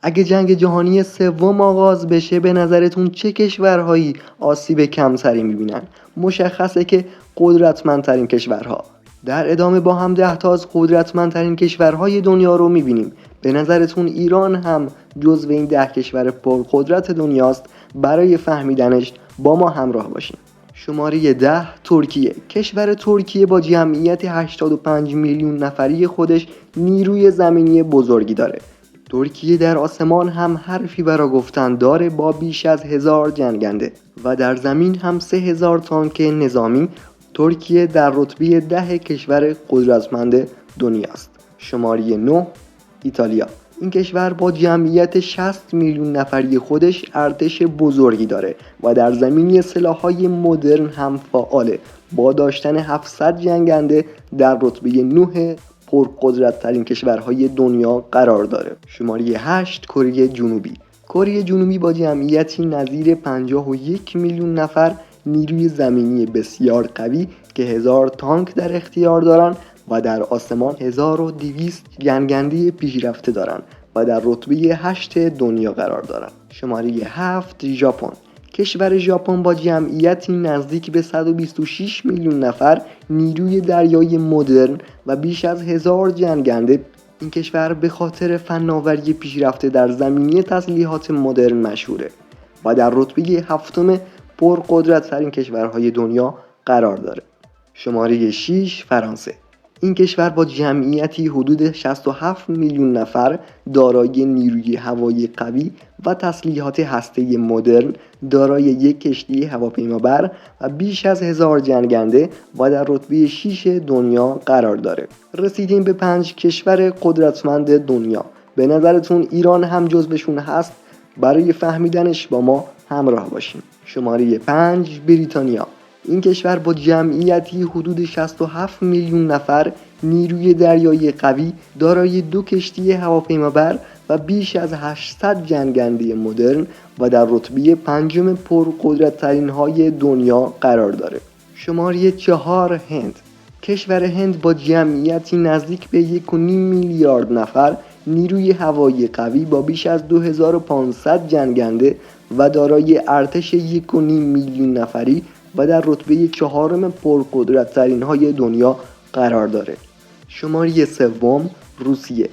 اگه جنگ جهانی سوم آغاز بشه به نظرتون چه کشورهایی آسیب کمتری میبینن؟ مشخصه که قدرتمندترین کشورها. در ادامه با هم 10 تا از قدرتمندترین کشورهای دنیا رو میبینیم. به نظرتون ایران هم جزو این 10 کشور پرقدرت دنیاست؟ برای فهمیدنش با ما همراه باشین. شماره 10 ترکیه. کشور ترکیه با جمعیت 85 میلیون نفری خودش نیروی زمینی بزرگی داره. ترکیه در آسمان هم حرفی برا گفتن داره با بیش از 1000 جنگنده و در زمین هم 3000 تانک نظامی. ترکیه در رتبه 10 کشور قدرتمند دنیاست. شماره 9 ایتالیا. این کشور با جمعیت 60 میلیون نفری خودش ارتش بزرگی داره و در زمینه سلاح‌های مدرن هم فعاله با داشتن 700 جنگنده در رتبه 9 پرقدرت‌ترین کشورهای دنیا قرار داره. شماره 8 کره جنوبی. کره جنوبی با جمعیتی نظیر 51 میلیون نفر نیروی زمینی بسیار قوی که 1000 تانک در اختیار دارن و در آسمان 1200 جنگنده پیشرفته دارن و در رتبه 8 دنیا قرار دارن. شماره 7 ژاپن. کشور ژاپن با جمعیتی نزدیک به 126 میلیون نفر نیروی دریایی مدرن و بیش از 1000 جنگنده. این کشور به خاطر فناوری پیشرفته در زمینه تسلیحات مدرن مشهوره و در رتبه 7 پرقدرت‌ترین کشورهای دنیا قرار داره. شماره 6 فرانسه. این کشور با جمعیتی حدود 67 میلیون نفر دارای نیروی هوایی قوی و تسلیحات هسته‌ای مدرن، دارای یک کشتی هواپیمابر و بیش از 1000 جنگنده و در رتبه 6 دنیا قرار داره. رسیدیم به 5 کشور قدرتمند دنیا. به نظرتون ایران هم جزوشون هست؟ برای فهمیدنش با ما همراه باشین. شماره 5 بریتانیا. این کشور با جمعیتی حدود 67 میلیون نفر نیروی دریایی قوی، دارای 2 کشتی هواپیمابر و بیش از 800 جنگنده مدرن و در رتبه 5 پرقدرت‌ترین های دنیا قرار داره. شماره 4 هند. کشور هند با جمعیتی نزدیک به 1.5 میلیارد نفر نیروی هوایی قوی با بیش از 2500 جنگنده و دارای ارتش 1.5 میلیون نفری و در رتبه 4 پرقدرت‌ترین های دنیا قرار داره. شماره 3 روسیه.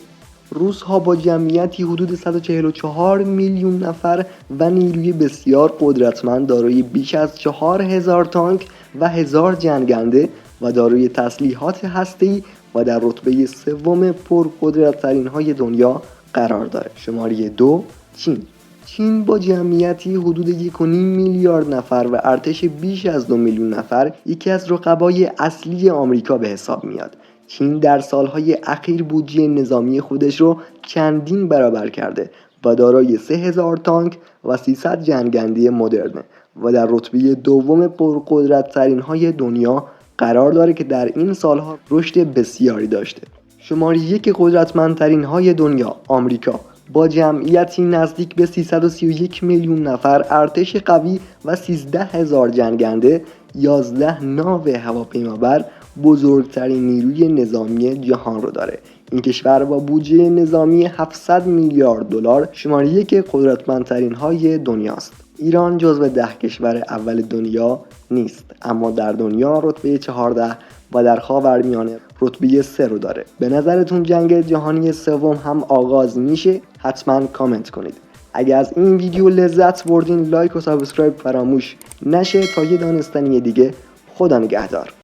روس‌ها با جمعیتی حدود 144 میلیون نفر و نیروی بسیار قدرتمند دارای بیش از 4000 تانک و 1000 جنگنده و دارای تسلیحات هسته‌ای و در رتبه 3 پرقدرت‌ترین های دنیا قرار داره. شماره 2 چین. چین با جمعیتی حدود 1.5 میلیارد نفر و ارتش بیش از 2 میلیون نفر یکی از رقبای اصلی آمریکا به حساب میاد. چین در سالهای اخیر بودجه نظامی خودش رو چندین برابر کرده و دارای 3000 تانک و 300 جنگنده مدرن و در رتبه 2 پرقدرت‌ترین های دنیا قرار داره که در این سالها رشد بسیاری داشته. شماره 1 قدرتمندترین های دنیا آمریکا با جمعیتی نزدیک به 331 میلیون نفر، ارتش قوی و 13000 جنگنده، 11 ناو هواپیمابر، بزرگترین نیروی نظامی جهان رو داره. این کشور با بودجه نظامی 700 میلیارد دلار شماره 1 قدرتمندترین های دنیاست. ایران جزو 10 کشور اول دنیا نیست، اما در دنیا رتبه 14 و در خاورمیانه رتبه 3 رو داره. به نظرتون جنگ جهانی سوم هم آغاز میشه؟ حتما کامنت کنید. اگر از این ویدیو لذت بردین لایک و سابسکرایب فراموش نشه تا یه دانستنی دیگه. خدا نگهدار.